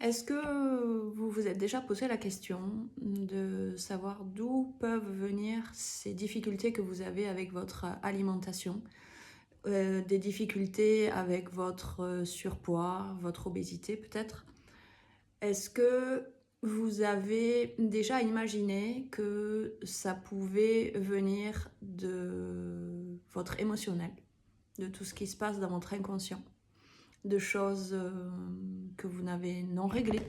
Est-ce que vous vous êtes déjà posé la question de savoir d'où peuvent venir ces difficultés que vous avez avec votre alimentation, des difficultés avec votre surpoids, votre obésité peut-être? Est-ce que vous avez déjà imaginé que ça pouvait venir de votre émotionnel, de tout ce qui se passe dans votre inconscient, de choses que vous n'avez non réglées,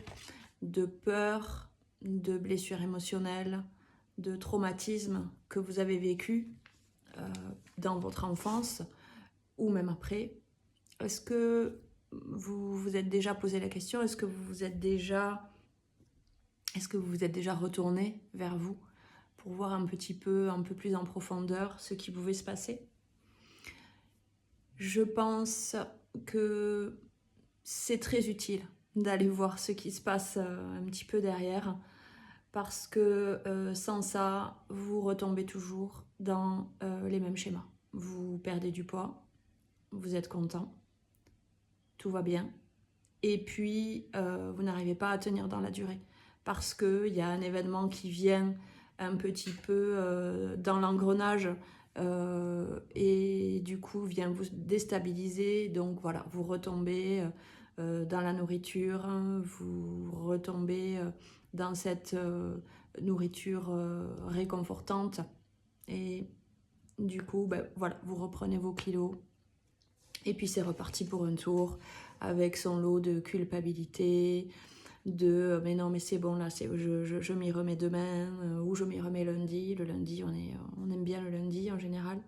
de peur, de blessures émotionnelles, de traumatismes que vous avez vécu euh, dans votre enfance ou même après? Est-ce que vous vous êtes déjà posé la question? Est-ce que vous vous êtes déjà retourné vers vous pour voir un peu plus en profondeur ce qui pouvait se passer? Je pense que c'est très utile d'aller voir ce qui se passe un petit peu derrière, parce que sans ça, vous retombez toujours dans les mêmes schémas. Vous perdez du poids, vous êtes content, tout va bien, et puis vous n'arrivez pas à tenir dans la durée, parce qu'il y a un événement qui vient un petit peu dans l'engrenage et du coup vient vous déstabiliser. Donc voilà, vous retombez dans la nourriture, vous retombez dans cette nourriture réconfortante et du coup voilà, vous reprenez vos kilos et puis c'est reparti pour un tour avec son lot de culpabilité, de mais non mais c'est bon là, je m'y remets demain ou je m'y remets lundi. Le lundi on aime bien le lundi en général.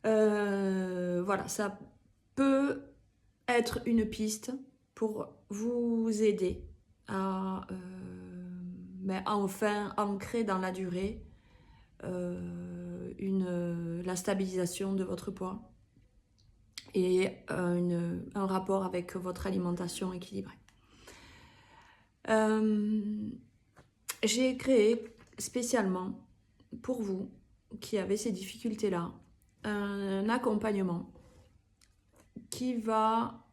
Voilà, ça peut être une piste pour vous aider à enfin ancrer dans la durée la stabilisation de votre poids et un rapport avec votre alimentation équilibrée. J'ai créé spécialement pour vous qui avez ces difficultés-là un accompagnement qui va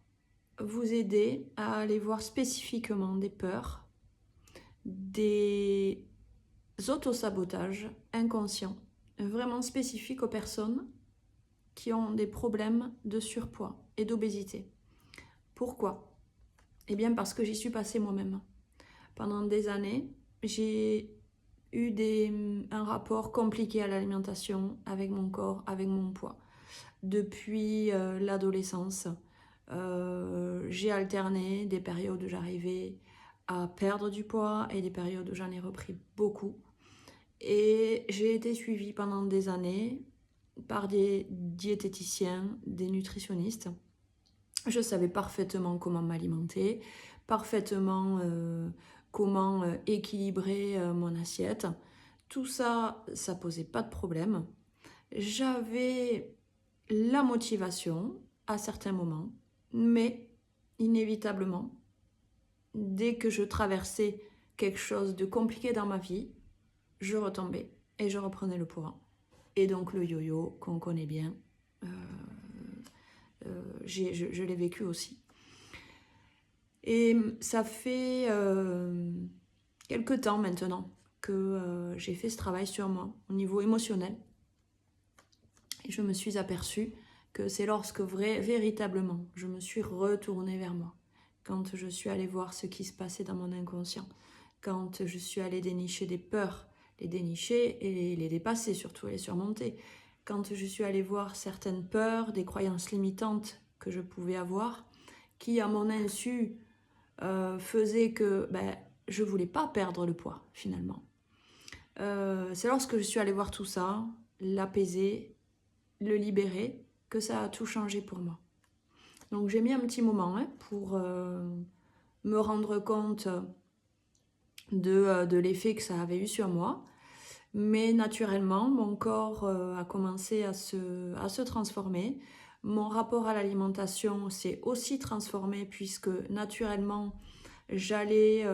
vous aider à aller voir spécifiquement des peurs, des autosabotages inconscients, vraiment spécifiques aux personnes qui ont des problèmes de surpoids et d'obésité. Pourquoi? Eh bien parce que j'y suis passée moi-même. Pendant des années, j'ai eu un rapport compliqué à l'alimentation, avec mon corps, avec mon poids. Depuis l'adolescence, j'ai alterné des périodes où j'arrivais à perdre du poids et des périodes où j'en ai repris beaucoup. Et j'ai été suivie pendant des années par des diététiciens, des nutritionnistes. Je savais parfaitement comment m'alimenter, parfaitement comment équilibrer mon assiette. Tout ça, ça posait pas de problème. J'avais la motivation à certains moments, mais inévitablement, dès que je traversais quelque chose de compliqué dans ma vie, je retombais et je reprenais le poids. Et donc le yo-yo qu'on connaît bien, je l'ai vécu aussi. Et ça fait quelques temps maintenant que j'ai fait ce travail sur moi au niveau émotionnel. Et je me suis aperçue que c'est lorsque véritablement je me suis retournée vers moi, quand je suis allée voir ce qui se passait dans mon inconscient, quand je suis allée dénicher des peurs, les dénicher et les dépasser, surtout les surmonter, quand je suis allée voir certaines peurs, des croyances limitantes que je pouvais avoir, qui à mon insu faisaient que je ne voulais pas perdre le poids finalement. C'est lorsque je suis allée voir tout ça, l'apaiser, le libérer, que ça a tout changé pour moi. Donc j'ai mis un petit moment pour me rendre compte de l'effet que ça avait eu sur moi. Mais naturellement, mon corps a commencé à se transformer. Mon rapport à l'alimentation s'est aussi transformé puisque naturellement, j'allais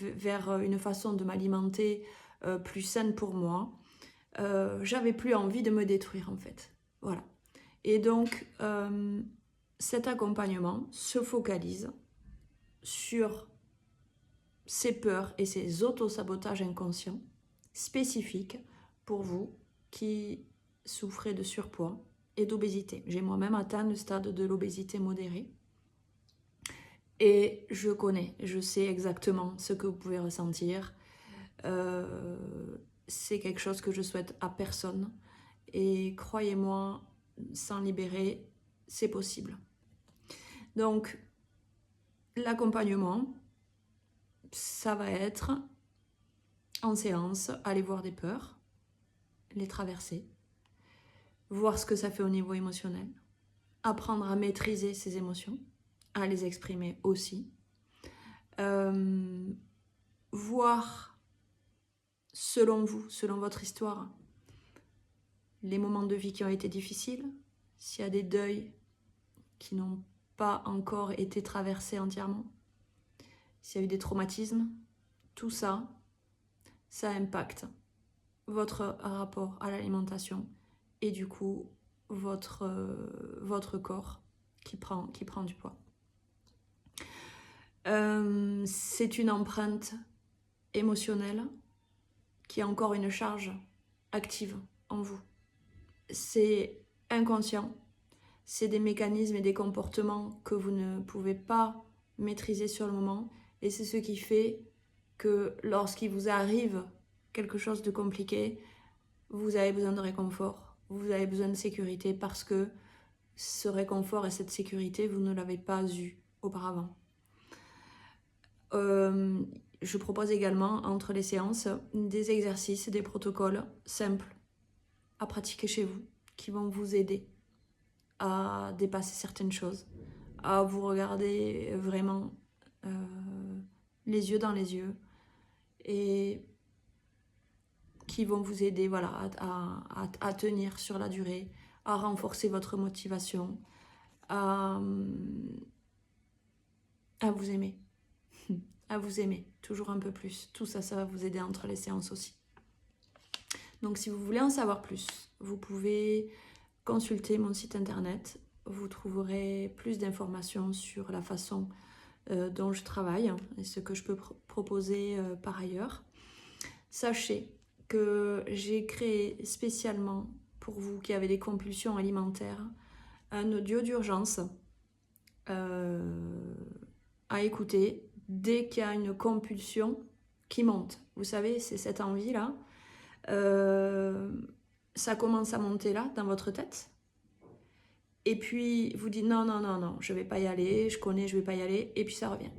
vers une façon de m'alimenter plus saine pour moi. J'avais plus envie de me détruire en fait. Voilà. Et donc, cet accompagnement se focalise sur ces peurs et ces autosabotages inconscients spécifiques pour vous qui souffrez de surpoids et d'obésité. J'ai moi-même atteint le stade de l'obésité modérée et je sais exactement ce que vous pouvez ressentir. C'est quelque chose que je souhaite à personne et croyez-moi, s'en libérer, c'est possible. Donc, l'accompagnement, ça va être en séance, aller voir des peurs, les traverser, voir ce que ça fait au niveau émotionnel, apprendre à maîtriser ses émotions, à les exprimer aussi, voir selon vous, selon votre histoire, les moments de vie qui ont été difficiles, s'il y a des deuils qui n'ont pas encore été traversés entièrement, s'il y a eu des traumatismes, tout ça, ça impacte votre rapport à l'alimentation et du coup votre corps qui prend du poids. C'est une empreinte émotionnelle qui a encore une charge active en vous. C'est inconscient, c'est des mécanismes et des comportements que vous ne pouvez pas maîtriser sur le moment et c'est ce qui fait que lorsqu'il vous arrive quelque chose de compliqué, vous avez besoin de réconfort, vous avez besoin de sécurité parce que ce réconfort et cette sécurité, vous ne l'avez pas eu auparavant. Je propose également entre les séances des exercices, des protocoles simples à pratiquer chez vous qui vont vous aider à dépasser certaines choses, à vous regarder vraiment les yeux dans les yeux et qui vont vous aider voilà, à tenir sur la durée, à renforcer votre motivation, à vous aimer. À vous aimer toujours un peu plus. Tout ça, ça va vous aider entre les séances aussi. Donc si vous voulez en savoir plus, vous pouvez consulter mon site internet. Vous trouverez plus d'informations sur la façon dont je travaille et ce que je peux proposer par ailleurs. Sachez que j'ai créé spécialement pour vous qui avez des compulsions alimentaires un audio d'urgence à écouter dès qu'il y a une compulsion qui monte. Vous savez, c'est cette envie-là. Ça commence à monter là, dans votre tête. Et puis, vous dites non, non, non, non, je ne vais pas y aller, je connais, je ne vais pas y aller. Et puis, ça revient.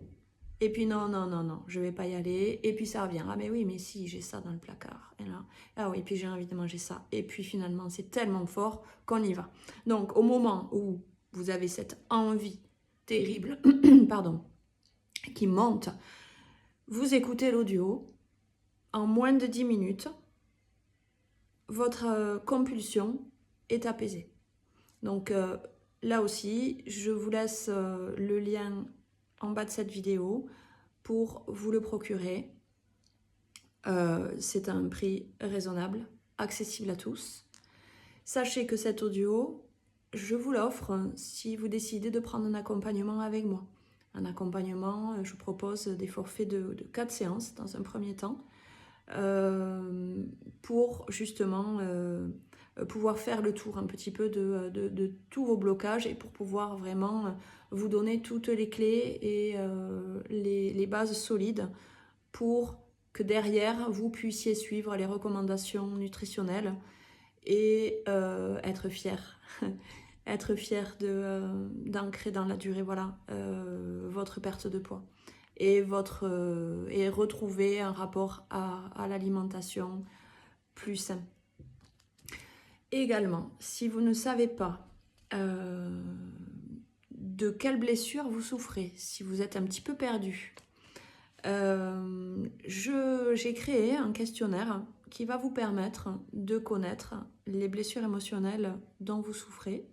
Et puis, non, non, non, non, je ne vais pas y aller. Et puis, ça revient. Ah, mais oui, mais si, j'ai ça dans le placard. Et là, ah oui, puis j'ai envie de manger ça. Et puis, finalement, c'est tellement fort qu'on y va. Donc, au moment où vous avez cette envie terrible, pardon, qui monte, vous écoutez l'audio, en moins de 10 minutes, votre compulsion est apaisée. Donc là aussi, je vous laisse le lien en bas de cette vidéo pour vous le procurer. C'est un prix raisonnable, accessible à tous. Sachez que cet audio, je vous l'offre si vous décidez de prendre un accompagnement avec moi. Un accompagnement, je propose des forfaits de 4 séances dans un premier temps pour justement pouvoir faire le tour un petit peu de tous vos blocages et pour pouvoir vraiment vous donner toutes les clés et les bases solides pour que derrière vous puissiez suivre les recommandations nutritionnelles et être fier. Être fier d'ancrer dans la durée voilà, votre perte de poids et retrouver un rapport à l'alimentation plus sain. Également, si vous ne savez pas de quelle blessure vous souffrez, si vous êtes un petit peu perdu, j'ai créé un questionnaire qui va vous permettre de connaître les blessures émotionnelles dont vous souffrez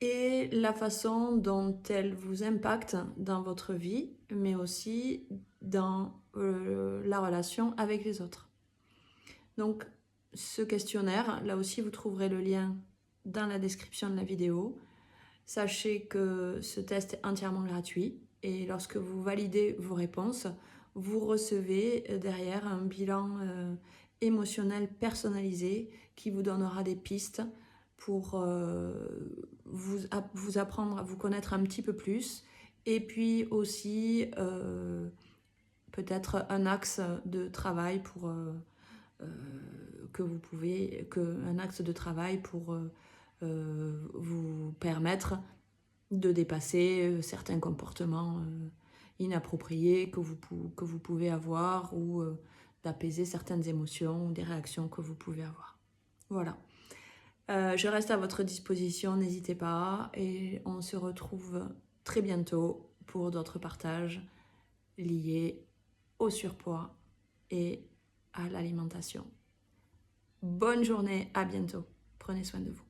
et la façon dont elles vous impactent dans votre vie, mais aussi dans la relation avec les autres. Donc, ce questionnaire, là aussi, vous trouverez le lien dans la description de la vidéo. Sachez que ce test est entièrement gratuit Et lorsque vous validez vos réponses, vous recevez derrière un bilan émotionnel personnalisé qui vous donnera des pistes pour vous apprendre à vous connaître un petit peu plus. Et puis aussi peut-être un axe de travail pour un axe de travail pour vous permettre de dépasser certains comportements inappropriés que vous pouvez avoir ou d'apaiser certaines émotions ou des réactions que vous pouvez avoir. Voilà. Je reste à votre disposition, n'hésitez pas, et on se retrouve très bientôt pour d'autres partages liés au surpoids et à l'alimentation. Bonne journée, à bientôt. Prenez soin de vous.